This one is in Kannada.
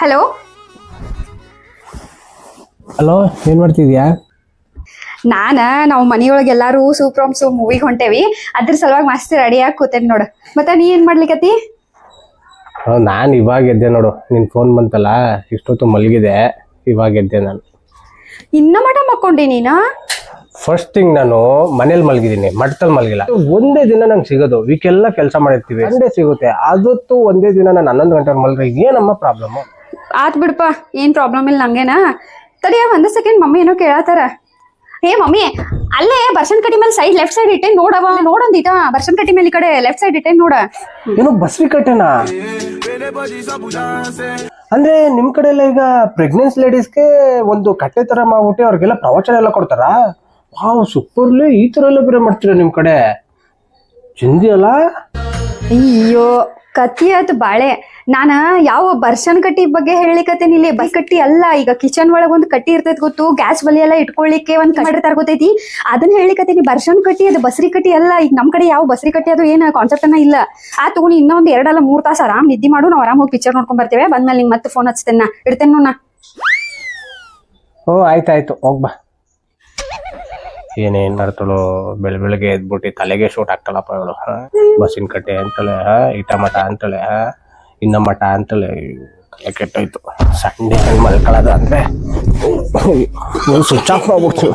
ಹಲೋ ಹಲೋ, ಏನ್ ಮಾಡ್ತಿದ್ಯಾ? ನಾವು ಮನಿಯೊಳಗೆ ಎಲ್ಲಾರು ಸೂಪ್ರಾಮ್ಸು ಮೂವಿಗೆ ಹೊಂಟೇವಿ. ಅದ್ರ ಸಲುವಾಗಿ ಮಸ್ತ್ ರೆಡಿ ಆಗಿ ಕೂತೇನಿ ನೋಡು. ಮತ್ತೆ ನೀ ಏನ್ ಮಾಡ್ಲಿಕತಿ? ನಾನ್ ಇವಾಗ ಎದ್ದೆ ನೋಡು, ನಿನ್ ಫೋನ್ ಬಂತಲ್ಲ, ಇಷ್ಟೊತ್ತು ಮಲಗಿದೆ, ಇವಾಗ ಎದ್ದೆ ನಾನು. ಇನ್ನ ಮಠ ಮಕ್ಕೊಂಡಿ ನೀನ? ಫಸ್ಟ್ ಥಿಂಗ್ ನಾನು ಮನೇಲಿ ಮಲಗಿದ್ದೀನಿ, ಮಠದಲ್ಲಿ ಮಲಗಿಲ್ಲ. ಒಂದೇ ದಿನ ನಂಗೆ ಸಿಗೋದು, ವೀಕೆಲ್ಲ ಕೆಲಸ ಮಾಡಿರ್ತೀವಿ, ಸಂಡೇ ಸಿಗುತ್ತೆ. ಅದೊತ್ತು ಒಂದೇ ದಿನ ನಾನು 11 ಗಂಟೆ ಮಲಗ್ರೆ ಏನಮ್ಮ ಪ್ರಾಬ್ಲಮ್? ಆತ್ ಬಿಡಪ್ಪ, ಏನ್ ಪ್ರಾಬ್ಲಮ್ ಇಲ್ಲ ನಂಗೇನ. ತಡಿಯ ಒಂದ್ ಸೆಕೆಂಡ್, ಮಮ್ಮಿ ಏನೋ ಕೇಳತ್ತಾರ. ಏ ಮಮ್ಮಿ, ಅಲ್ಲೇ ಬರ್ಸನ್ ಕಟ್ಟಿ ಮೇಲೆ ಸೈಡ್ ಲೆಫ್ಟ್ ಸೈಡ್ ಇಟ್ಟೇನ್ ನೋಡವ, ನೋಡೊಂದಿಟ ಬರ್ಸನ್ ಕಟ್ಟಿ ಮೇಲೆ ಈ ಕಡೆ ಲೆಫ್ಟ್ ಸೈಡ್ ಇಟ್ಟೇನ್ ನೋಡ. ಏನೋ ಬಸ್ರಿ ಕಟ್ಟೆನಾ? ಅಂದ್ರೆ ನಿಮ್ ಕಡೆ ಎಲ್ಲ ಈಗ ಪ್ರೆಗ್ನೆನ್ಸಿ ಲೇಡೀಸ್ಗೆ ಒಂದು ಕಟ್ಟೆ ತರ ಮಾಡ್ಬಿಟ್ಟು ಅವ್ರಿಗೆಲ್ಲ ಪ್ರವಚನ ಎಲ್ಲ ಕೊಡ್ತಾರ. ವಾವ್, ಸೂಪರ್ಲಿ, ಈ ತರ ಎಲ್ಲ ಬೇರೆ ಮಾಡ್ತೀರಾ ನಿಮ್ ಕಡೆ? ಚಿಂದಿ ಅಲ್ಲ? ಅಯ್ಯೋ ಕತ್ತಿ ಆಯ್ತು ಬಾಳೆ. ನಾನ ಯಾವ ಬರ್ಸನ್ ಕಟ್ಟಿ ಬಗ್ಗೆ ಹೇಳಿಕತ್ತೇನಿ. ಇಲ್ಲಿ ಬಸ್ ಕಟ್ಟಿ ಅಲ್ಲ, ಈಗ ಕಿಚನ್ ಒಳಗ್ ಒಂದು ಕಟ್ಟಿ ಇರ್ತೈತಿ ಗೊತ್ತು, ಗ್ಯಾಸ್ ಬಲಿ ಎಲ್ಲ ಇಟ್ಕೊಳ್ಳಿಕ್ಕೆ ಒಂದ್ ಮಾಡಿರ್ತಾರ ಗೊತ್ತೈತಿ, ಅದನ್ನ ಹೇಳಿಕತ್ತೇನಿ. ಬರ್ಸನ್ ಕಟ್ಟಿ ಅದು ಬಸ್ರಿ ಕಟ್ಟಿ ಅಲ್ಲ. ಈಗ ನಮ್ ಕಡೆ ಯಾವ ಬಸ್ರಿ ಕಟ್ಟಿ ಅದು ಏನ್ ಕಾನ್ಸೆಪ್ಟ್ ಅನ್ನ ಇಲ್ಲ. ತಗೊಂಡು ಇನ್ನೊಂದ್ 2 ಅಲ್ಲ 3 ತಾಸು ಆರಾಮ್ ನಿದ್ದಿ ಮಾಡು, ನಾವ್ ಆರಾಮ್ ಹೋಗಿ ಪಿಕ್ಚರ್ ನೋಡ್ಕೊಂಡ್ ಬರ್ತೇವೆ. ಬಂದ್ಮೇಲೆ ನಿಂಗೆ ಮತ್ತೆ ಫೋನ್ ಹಚ್ತೇನೆ, ಇಡ್ತೇನೆ ನೋಡ. ಓ ಆಯ್ತಾಯ್ತು, ಹೋಗ್ಬಾ. ಏನೇನ್ ಮಾಡ್ತಾಳೋ, ಬೆಳಗ್ಗೆ ಎದ್ಬಿಟ್ಟು ತಲೆಗೆ ಶೂಟ್ ಆಗ್ತಳಪ್ಪ ಇವಳು. ಬಸ್ಸಿನ ಕಟ್ಟೆ ಅಂತಳೆ, ಇಟ ಮಠ ಅಂತಳೆ, ಇನ್ನ ಮಠ ಅಂತಳೆ. ತಲೆ ಕೆಟ್ಟೋಯ್ತು. ಸಂಡೆ ಮಲ್ಕೊಳ್ಳೋದು ಅಂದ್ರೆ ಸ್ವಿಚ್ ಆಫ್ ಮಾಡ್ಬಿಡ್ತು.